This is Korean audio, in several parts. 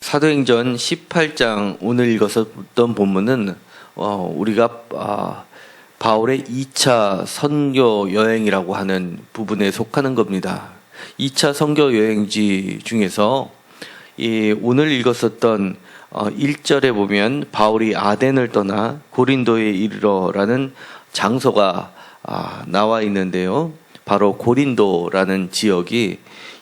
사도행전 18장 오늘 읽었던 본문은 우리가 바울의 2차 선교 여행이라고 하는 부분에 속하는 겁니다. 2차 선교 여행지 중에서 오늘 읽었었던 1절에 보면 바울이 아덴을 떠나 고린도에 이르러라는 장소가 나와 있는데요. 바로 고린도라는 지역이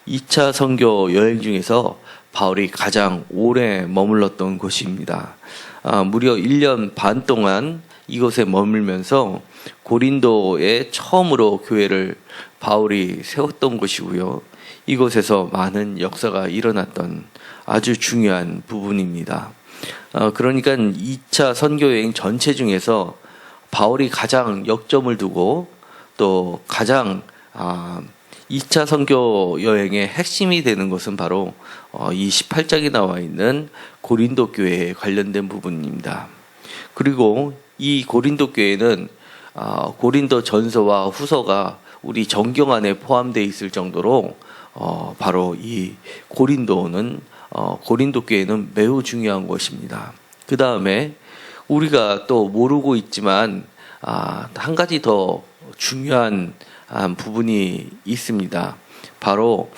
2차 선교 여행 중에서 바울이 가장 오래 머물렀던 곳입니다. 무려 1년 반 동안 이곳에 머물면서 고린도에 처음으로 교회를 바울이 세웠던 곳이고요. 이곳에서 많은 역사가 일어났던 아주 중요한 부분입니다. 그러니까 2차 선교여행 전체 중에서 바울이 가장 역점을 두고 또 가장 2차 선교 여행의 핵심이 되는 것은 바로 이 18장에 나와 있는 고린도 교회에 관련된 부분입니다. 그리고 이 고린도 교회는 고린도 전서와 후서가 우리 정경 안에 포함되어 있을 정도로 바로 이 고린도 교회는 매우 중요한 것입니다. 그 다음에 우리가 또 모르고 있지만 한 가지 더 중요한 부분이 있습니다. 바로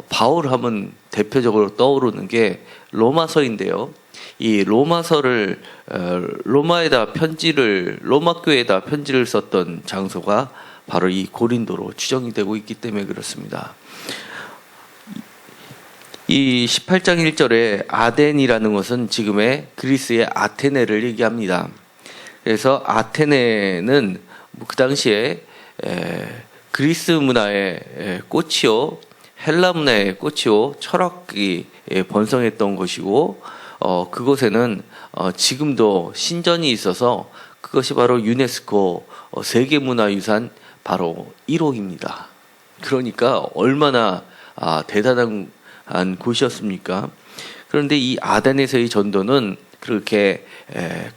바울 하면 대표적으로 떠오르는 게 로마서인데요. 이 로마서를 로마 교회에다 편지를 썼던 장소가 바로 이 고린도로 추정이 되고 있기 때문에 그렇습니다. 이 18장 1절에 아덴이라는 것은 지금의 그리스의 아테네를 얘기합니다. 그래서 아테네는 그 당시에 그리스 문화의 꽃이요, 헬라 문화의 꽃이요, 철학이 번성했던 곳이고, 그곳에는 지금도 신전이 있어서 그것이 바로 유네스코 세계문화유산 바로 1호입니다. 그러니까 얼마나 대단한 곳이었습니까? 그런데 이 아덴에서의 전도는 그렇게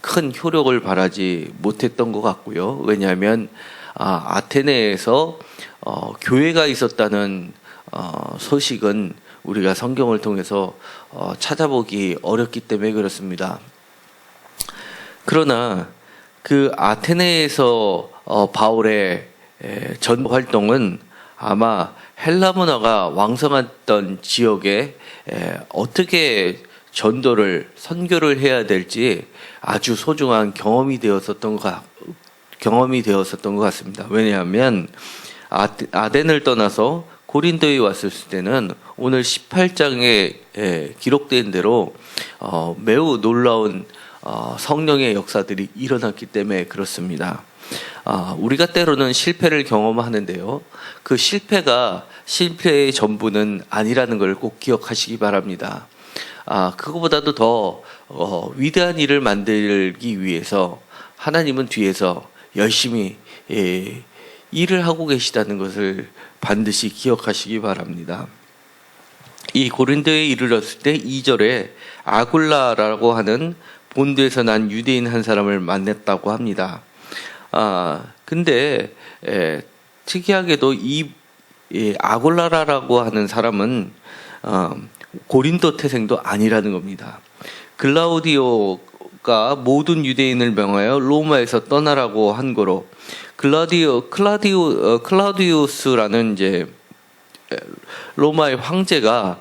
큰 효력을 발하지 못했던 것 같고요. 왜냐하면 아테네에서 교회가 있었다는 소식은 우리가 성경을 통해서 찾아보기 어렵기 때문에 그렇습니다. 그러나 그 아테네에서 바울의 전도 활동은 아마 헬라 문화가 왕성했던 지역에 어떻게 선교를 해야 될지 아주 소중한 경험이 되었었던 것 같습니다. 왜냐하면 아덴을 떠나서 고린도에 왔을 때는 오늘 18장에 기록된 대로 매우 놀라운 성령의 역사들이 일어났기 때문에 그렇습니다. 우리가 때로는 실패를 경험하는데요. 그 실패가 실패의 전부는 아니라는 걸 꼭 기억하시기 바랍니다. 그거보다도 더 위대한 일을 만들기 위해서 하나님은 뒤에서 열심히 일을 하고 계시다는 것을 반드시 기억하시기 바랍니다. 이 고린도에 이르렀을 때 2절에 아굴라라고 하는 본도에서 난 유대인 한 사람을 만났다고 합니다. 근데 특이하게도 이 아굴라라고 하는 사람은 고린도 태생도 아니라는 겁니다. 글라우디오가 모든 유대인을 명하여 로마에서 떠나라고 한 거로 클라우디우스라는 이제 로마의 황제가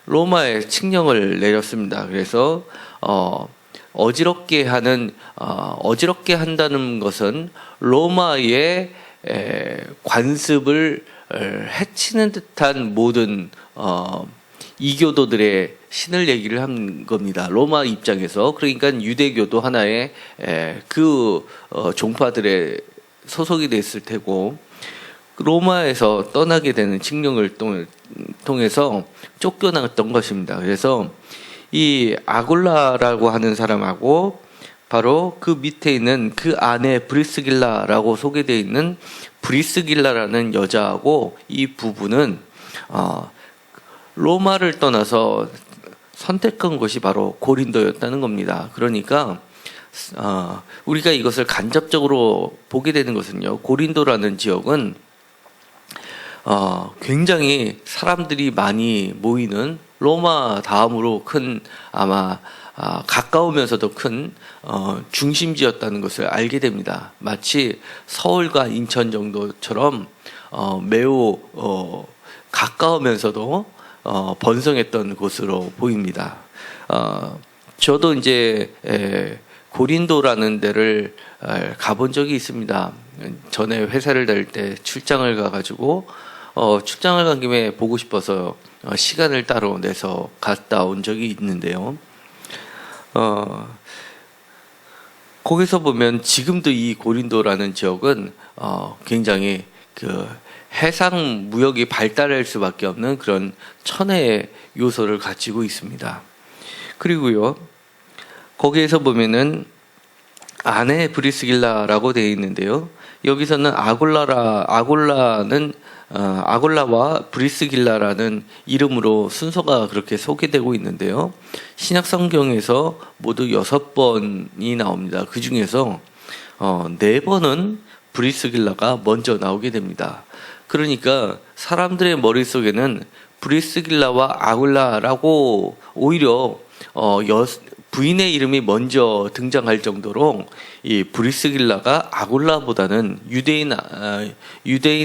로마에 칙령을 내렸습니다. 그래서 어지럽게 한다는 것은 로마의 관습을 해치는 듯한 모든 이교도들의 신을 얘기를 한 겁니다. 로마 입장에서. 그러니까 유대교도 하나의 종파들의 소속이 됐을 테고, 로마에서 떠나게 되는 칙령을 통해서 쫓겨났던 것입니다. 그래서 이 아굴라라고 하는 사람하고 바로 그 밑에 있는 그 안에 브리스길라라고 소개되어 있는 브리스길라라는 여자하고 이 부부는 로마를 떠나서 선택한 곳이 바로 고린도였다는 겁니다. 그러니까 우리가 이것을 간접적으로 보게 되는 것은요, 고린도라는 지역은 굉장히 사람들이 많이 모이는 로마 다음으로 큰 아마 가까우면서도 큰 중심지였다는 것을 알게 됩니다. 마치 서울과 인천 정도처럼 매우 가까우면서도 번성했던 곳으로 보입니다. 저도 이제 고린도라는 데를 가본 적이 있습니다. 전에 회사를 다닐 때 출장을 가가지고 출장을 간 김에 보고 싶어서 시간을 따로 내서 갔다 온 적이 있는데요. 거기서 보면 지금도 이 고린도라는 지역은 굉장히 그 해상 무역이 발달할 수밖에 없는 그런 천혜의 요소를 가지고 있습니다. 그리고요, 거기에서 보면은 아네 브리스길라라고 되어 있는데요. 여기서는 아골라와 브리스길라라는 이름으로 순서가 그렇게 소개되고 있는데요. 신약 성경에서 모두 6번이 나옵니다. 그 중에서 4번은 브리스길라가 먼저 나오게 됩니다. 그러니까 사람들의 머릿속에는 브리스길라와 아굴라라고 오히려 부인의 이름이 먼저 등장할 정도로 이 브리스길라가 아굴라보다는 유대인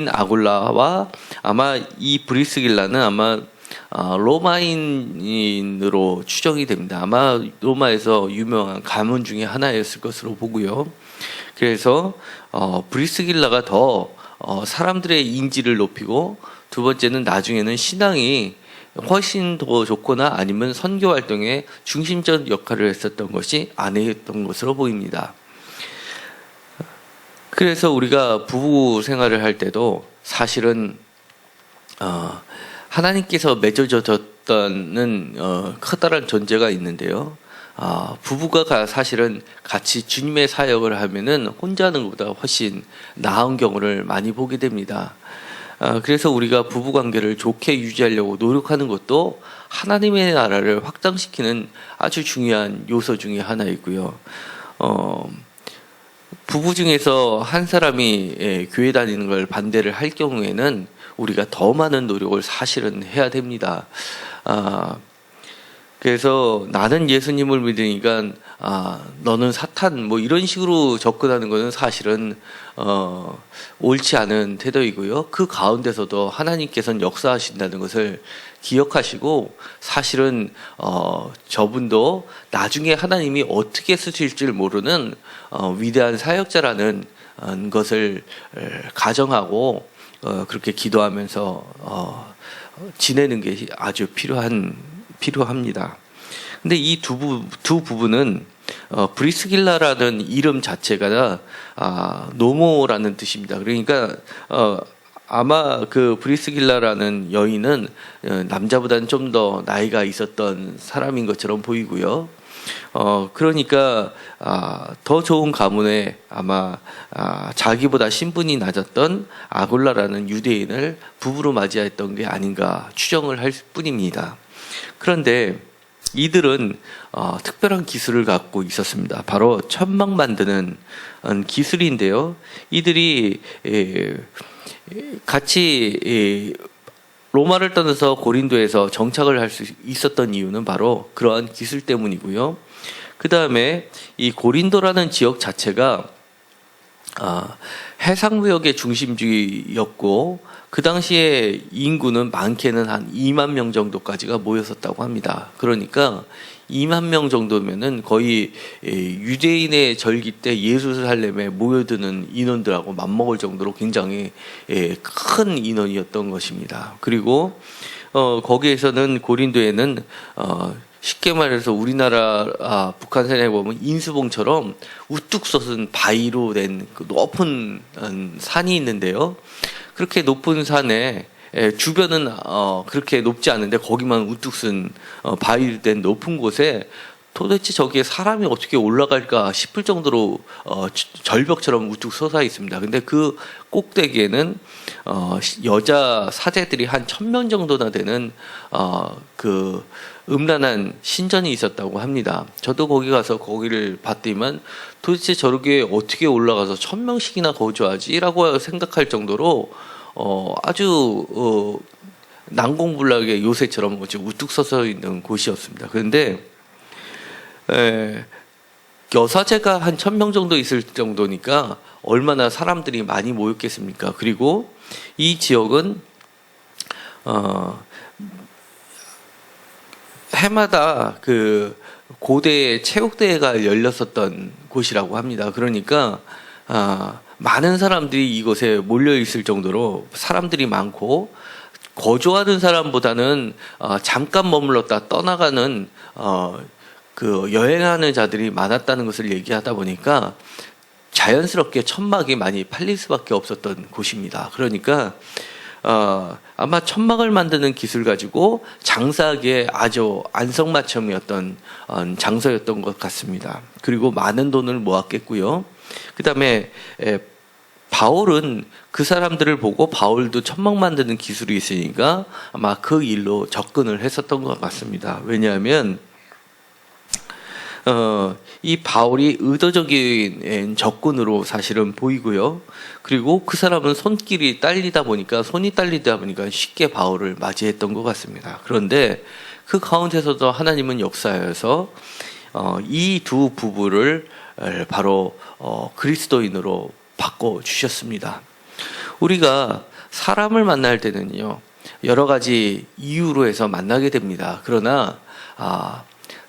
아굴라와 아마 이 브리스길라는 아마 로마인으로 추정이 됩니다. 아마 로마에서 유명한 가문 중에 하나였을 것으로 보고요. 그래서 브리스길라가 더 사람들의 인지를 높이고, 두 번째는 나중에는 신앙이 훨씬 더 좋거나 아니면 선교 활동에 중심적 역할을 했었던 것이 아내였던 것으로 보입니다. 그래서 우리가 부부 생활을 할 때도 사실은 하나님께서 맺어졌다는 커다란 존재가 있는데요. 부부가 사실은 같이 주님의 사역을 하면은 혼자 하는 것보다 훨씬 나은 경우를 많이 보게 됩니다. 그래서 우리가 부부 관계를 좋게 유지하려고 노력하는 것도 하나님의 나라를 확장시키는 아주 중요한 요소 중에 하나이고요. 부부 중에서 한 사람이 교회 다니는 걸 반대를 할 경우에는 우리가 더 많은 노력을 사실은 해야 됩니다. 그래서 나는 예수님을 믿으니까 너는 사탄 뭐 이런 식으로 접근하는 것은 사실은 옳지 않은 태도이고요. 그 가운데서도 하나님께서는 역사하신다는 것을 기억하시고, 사실은 저분도 나중에 하나님이 어떻게 쓰실지 모르는 위대한 사역자라는 것을 가정하고 그렇게 기도하면서 지내는 게 아주 필요합니다. 근데 이 두 부부는 브리스길라라는 이름 자체가 노모라는 뜻입니다. 그러니까 아마 그 브리스길라라는 여인은 남자보다는 좀 더 나이가 있었던 사람인 것처럼 보이고요. 그러니까 더 좋은 가문에 아마 자기보다 신분이 낮았던 아굴라라는 유대인을 부부로 맞이했던 게 아닌가 추정을 할 뿐입니다. 그런데 이들은 특별한 기술을 갖고 있었습니다. 바로 천막 만드는 기술인데요. 이들이 같이 로마를 떠나서 고린도에서 정착을 할 수 있었던 이유는 바로 그러한 기술 때문이고요. 그 다음에 이 고린도라는 지역 자체가 해상무역의 중심지였고, 그 당시에 인구는 많게는 한 2만 명 정도까지가 모였었다고 합니다. 그러니까 2만 명 정도면은 거의 유대인의 절기 때 예루살렘에 모여드는 인원들하고 맞먹을 정도로 굉장히 큰 인원이었던 것입니다. 그리고 거기에서는 고린도에는 쉽게 말해서 우리나라 북한산에 보면 인수봉처럼 우뚝 솟은 바위로 된 그 높은 산이 있는데요. 그렇게 높은 산에 주변은 그렇게 높지 않은데 거기만 우뚝 쓴 바위로 된 높은 곳에 도대체 저기에 사람이 어떻게 올라갈까 싶을 정도로 절벽처럼 우뚝 솟아 있습니다. 근데 그 꼭대기에는 여자 사제들이 한 1,000명 정도나 되는 그 음란한 신전이 있었다고 합니다. 저도 거기 가서 거기를 봤더니만 도대체 저렇게 어떻게 올라가서 1,000명씩이나 거주하지라고 생각할 정도로 아주 난공불락의 요새처럼 우뚝 서서 있는 곳이었습니다. 그런데 여사제가 한 1,000명 정도 있을 정도니까 얼마나 사람들이 많이 모였겠습니까? 그리고 이 지역은 해마다 그 고대 체육대회가 열렸었던 곳이라고 합니다. 그러니까 많은 사람들이 이곳에 몰려 있을 정도로 사람들이 많고, 거주하는 사람보다는 잠깐 머물렀다 떠나가는 그 여행하는 자들이 많았다는 것을 얘기하다 보니까 자연스럽게 천막이 많이 팔릴 수밖에 없었던 곳입니다. 그러니까 아마 천막을 만드는 기술 가지고 장사하기에 아주 안성맞춤이었던 장소였던 것 같습니다. 그리고 많은 돈을 모았겠고요. 그 다음에 바울은 그 사람들을 보고 바울도 천막 만드는 기술이 있으니까 아마 그 일로 접근을 했었던 것 같습니다. 왜냐하면 이 바울이 의도적인 접근으로 사실은 보이고요. 그리고 그 사람은 손길이 딸리다 보니까 쉽게 바울을 맞이했던 것 같습니다. 그런데 그 가운데서도 하나님은 역사하여서 이 두 부부를 바로 그리스도인으로 바꿔 주셨습니다. 우리가 사람을 만날 때는요, 여러 가지 이유로 해서 만나게 됩니다. 그러나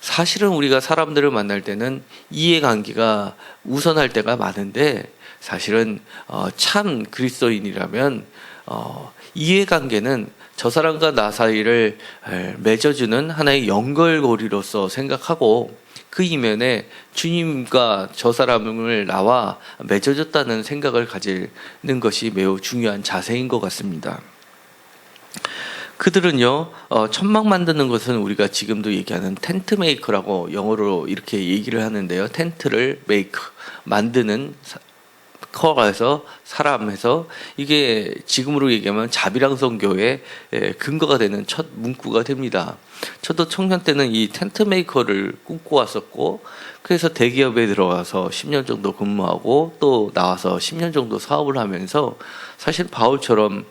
사실은 우리가 사람들을 만날 때는 이해관계가 우선할 때가 많은데, 사실은 참 그리스도인이라면 이해관계는 저 사람과 나 사이를 맺어주는 하나의 연결고리로서 생각하고, 그 이면에 주님과 저 사람을 나와 맺어줬다는 생각을 가지는 것이 매우 중요한 자세인 것 같습니다. 그들은요, 천막 만드는 것은 우리가 지금도 얘기하는 텐트 메이커라고 영어로 이렇게 얘기를 하는데요. 텐트를 메이크, 만드는 커가서 사람해서, 이게 지금으로 얘기하면 자비랑성교의 근거가 되는 첫 문구가 됩니다. 저도 청년 때는 이 텐트 메이커를 꿈꿔왔었고, 그래서 대기업에 들어가서 10년 정도 근무하고 또 나와서 10년 정도 사업을 하면서, 사실 바울처럼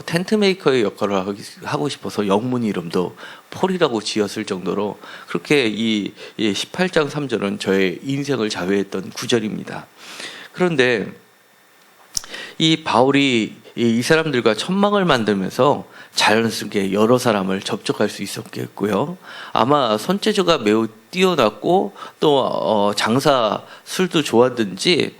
텐트 메이커의 역할을 하고 싶어서 영문 이름도 폴이라고 지었을 정도로, 그렇게 이 18장 3절은 저의 인생을 자유했던 구절입니다. 그런데 이 바울이 이 사람들과 천막을 만들면서 자연스럽게 여러 사람을 접촉할 수 있었겠고요. 아마 손재주가 매우 뛰어났고 또 장사 술도 좋았든지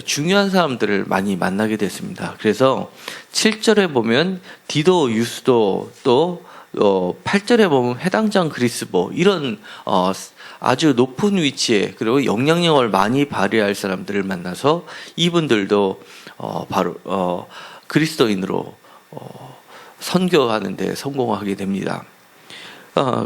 중요한 사람들을 많이 만나게 됐습니다. 그래서 7절에 보면 디도, 유스도, 또 8절에 보면 회당장 그리스보, 이런 아주 높은 위치에 그리고 영향력을 많이 발휘할 사람들을 만나서 이분들도 바로 그리스도인으로 선교하는 데 성공하게 됩니다.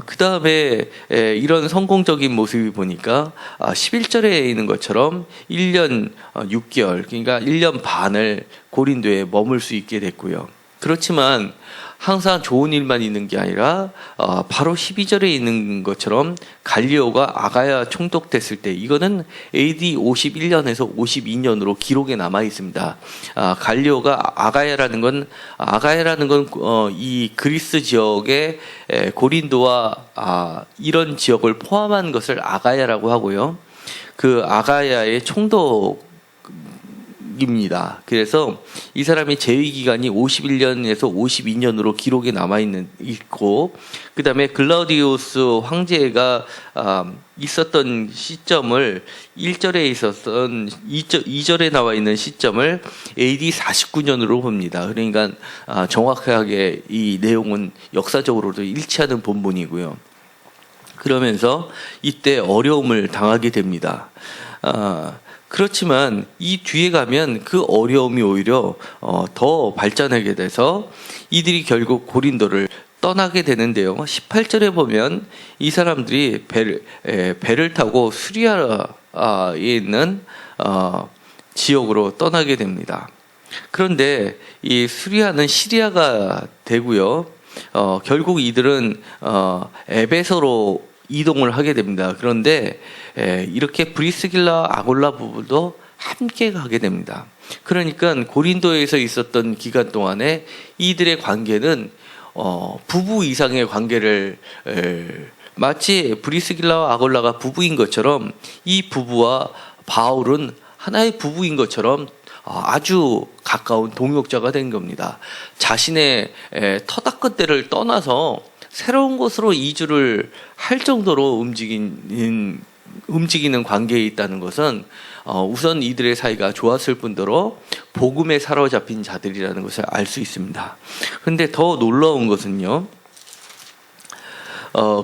그 다음에 이런 성공적인 모습이 보니까 11절에 있는 것처럼 1년 6개월, 그러니까 1년 반을 고린도에 머물 수 있게 됐고요. 그렇지만 항상 좋은 일만 있는 게 아니라 바로 12절에 있는 것처럼 갈리오가 아가야 총독됐을 때, 이거는 AD 51년에서 52년으로 기록에 남아 있습니다. 갈리오가 아가야라는 건 이 그리스 지역의 고린도와 이런 지역을 포함한 것을 아가야라고 하고요. 그 아가야의 총독 입니다. 그래서 이 사람의 재위 기간이 51년에서 52년으로 기록에 남아 있고, 그 다음에 글라우디우스 황제가 있었던 시점을 1절에 있었던 2절에 나와 있는 시점을 AD 49년으로 봅니다. 그러니까 정확하게 이 내용은 역사적으로도 일치하는 본문이고요. 그러면서 이때 어려움을 당하게 됩니다. 그렇지만 이 뒤에 가면 그 어려움이 오히려 더 발전하게 돼서 이들이 결국 고린도를 떠나게 되는데요. 18절에 보면 이 사람들이 배를 타고 수리아에 있는 지역으로 떠나게 됩니다. 그런데 이 수리아는 시리아가 되고요. 결국 이들은 에베소로 이동을 하게 됩니다. 그런데 이렇게 브리스길라 아골라 부부도 함께 가게 됩니다. 그러니까 고린도에서 있었던 기간 동안에 이들의 관계는 부부 이상의 관계를 마치 브리스길라와 아골라가 부부인 것처럼 이 부부와 바울은 하나의 부부인 것처럼 아주 가까운 동역자가 된 겁니다. 자신의 터닥끝대를 떠나서 새로운 곳으로 이주를 할 정도로 움직이는 관계에 있다는 것은 우선 이들의 사이가 좋았을 뿐더러 복음에 사로잡힌 자들이라는 것을 알 수 있습니다. 그런데 더 놀라운 것은요,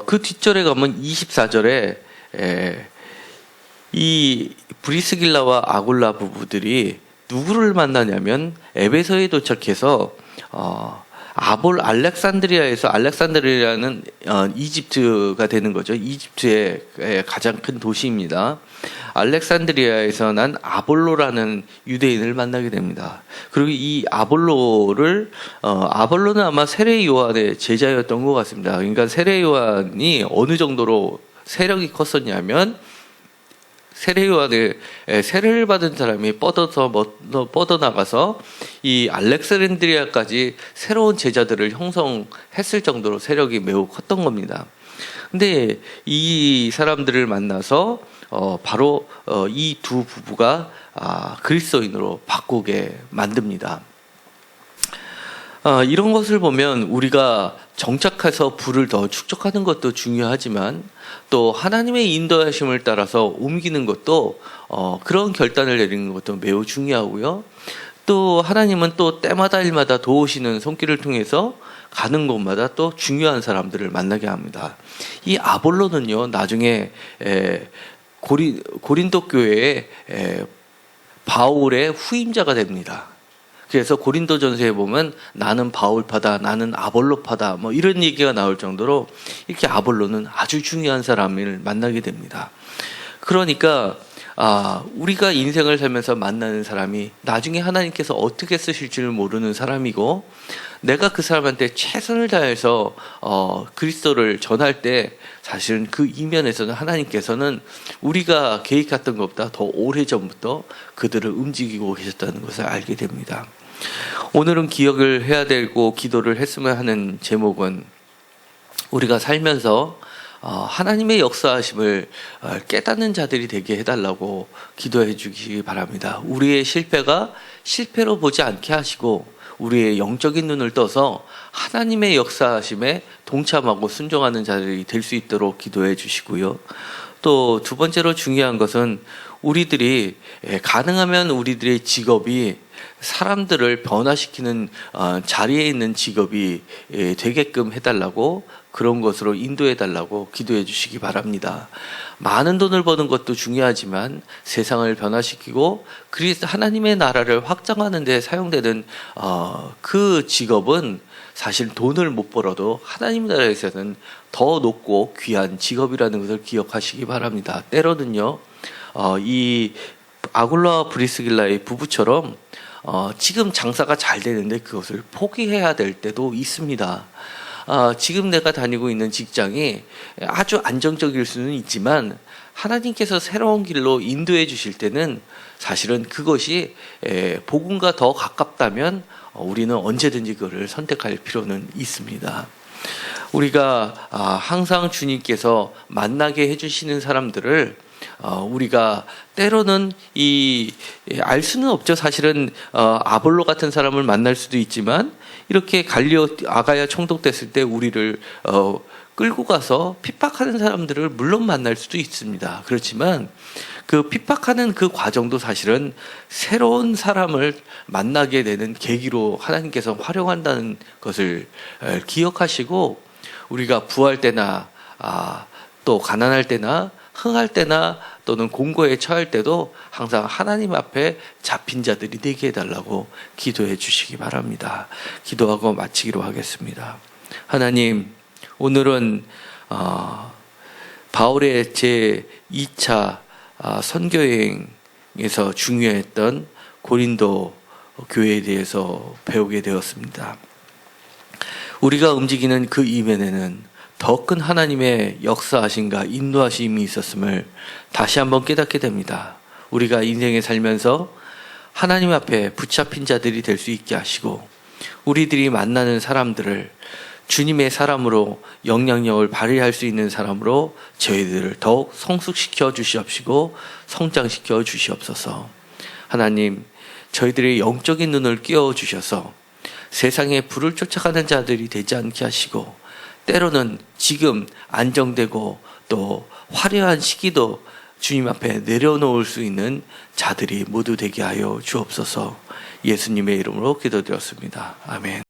그 뒷절에 가면 24절에 이 브리스길라와 아골라 부부들이 누구를 만나냐면 에베소에 도착해서 알렉산드리아는 이집트가 되는 거죠. 이집트의 가장 큰 도시입니다. 알렉산드리아에서 난 아볼로라는 유대인을 만나게 됩니다. 그리고 이 아볼로는 아마 세례 요한의 제자였던 것 같습니다. 그러니까 세례 요한이 어느 정도로 세력이 컸었냐면, 세례 요한의 세례를 받은 사람이 뻗어나가서 이 알렉산드리아까지 새로운 제자들을 형성했을 정도로 세력이 매우 컸던 겁니다. 근데 이 사람들을 만나서 바로 이 두 부부가 그리스도인으로 바꾸게 만듭니다. 이런 것을 보면 우리가 정착해서 부를 더 축적하는 것도 중요하지만, 또 하나님의 인도하심을 따라서 옮기는 것도 그런 결단을 내리는 것도 매우 중요하고요. 또 하나님은 또 때마다 일마다 도우시는 손길을 통해서 가는 곳마다 또 중요한 사람들을 만나게 합니다. 이 아볼로는요, 나중에 고린도 교회의 바울의 후임자가 됩니다. 그래서 고린도전서에 보면 나는 바울파다, 나는 아볼로파다, 뭐 이런 얘기가 나올 정도로 이렇게 아볼로는 아주 중요한 사람을 만나게 됩니다. 그러니까 우리가 인생을 살면서 만나는 사람이 나중에 하나님께서 어떻게 쓰실지를 모르는 사람이고, 내가 그 사람한테 최선을 다해서 그리스도를 전할 때 사실은 그 이면에서는 하나님께서는 우리가 계획했던 것보다 더 오래전부터 그들을 움직이고 계셨다는 것을 알게 됩니다. 오늘은 기억을 해야 되고 기도를 했으면 하는 제목은, 우리가 살면서 하나님의 역사하심을 깨닫는 자들이 되게 해달라고 기도해 주시기 바랍니다. 우리의 실패가 실패로 보지 않게 하시고 우리의 영적인 눈을 떠서 하나님의 역사하심에 동참하고 순종하는 자들이 될 수 있도록 기도해 주시고요. 또 두 번째로 중요한 것은, 우리들이 가능하면 우리들의 직업이 사람들을 변화시키는 자리에 있는 직업이 되게끔 해달라고, 그런 것으로 인도해달라고 기도해 주시기 바랍니다. 많은 돈을 버는 것도 중요하지만 세상을 변화시키고 하나님의 나라를 확장하는 데 사용되는 그 직업은 사실 돈을 못 벌어도 하나님 나라에서는 더 높고 귀한 직업이라는 것을 기억하시기 바랍니다. 때로는요, 이 아굴라와 브리스길라의 부부처럼 지금 장사가 잘 되는데 그것을 포기해야 될 때도 있습니다. 지금 내가 다니고 있는 직장이 아주 안정적일 수는 있지만 하나님께서 새로운 길로 인도해 주실 때는 사실은 그것이 복음과 더 가깝다면 우리는 언제든지 그것을 선택할 필요는 있습니다. 우리가 항상 주님께서 만나게 해주시는 사람들을 우리가 때로는 알 수는 없죠. 사실은 아볼로 같은 사람을 만날 수도 있지만, 이렇게 갈리오 아가야 총독됐을 때 우리를 끌고 가서 핍박하는 사람들을 물론 만날 수도 있습니다. 그렇지만 그 핍박하는 그 과정도 사실은 새로운 사람을 만나게 되는 계기로 하나님께서 활용한다는 것을 기억하시고, 우리가 부할 때나 또 가난할 때나 흥할 때나 또는 공고에 처할 때도 항상 하나님 앞에 잡힌 자들이 되게 해달라고 기도해 주시기 바랍니다. 기도하고 마치기로 하겠습니다. 하나님, 오늘은 바울의 제2차 선교여행에서 중요했던 고린도 교회에 대해서 배우게 되었습니다. 우리가 움직이는 그 이면에는 더 큰 하나님의 역사하심과 인도하심이 있었음을 다시 한번 깨닫게 됩니다. 우리가 인생에 살면서 하나님 앞에 붙잡힌 자들이 될 수 있게 하시고 우리들이 만나는 사람들을 주님의 사람으로 영향력을 발휘할 수 있는 사람으로 저희들을 더욱 성숙시켜 주시옵시고 성장시켜 주시옵소서. 하나님, 저희들의 영적인 눈을 끼워 주셔서 세상의 불을 쫓아가는 자들이 되지 않게 하시고 때로는 지금 안정되고 또 화려한 시기도 주님 앞에 내려놓을 수 있는 자들이 모두 되게 하여 주옵소서. 예수님의 이름으로 기도드렸습니다. 아멘.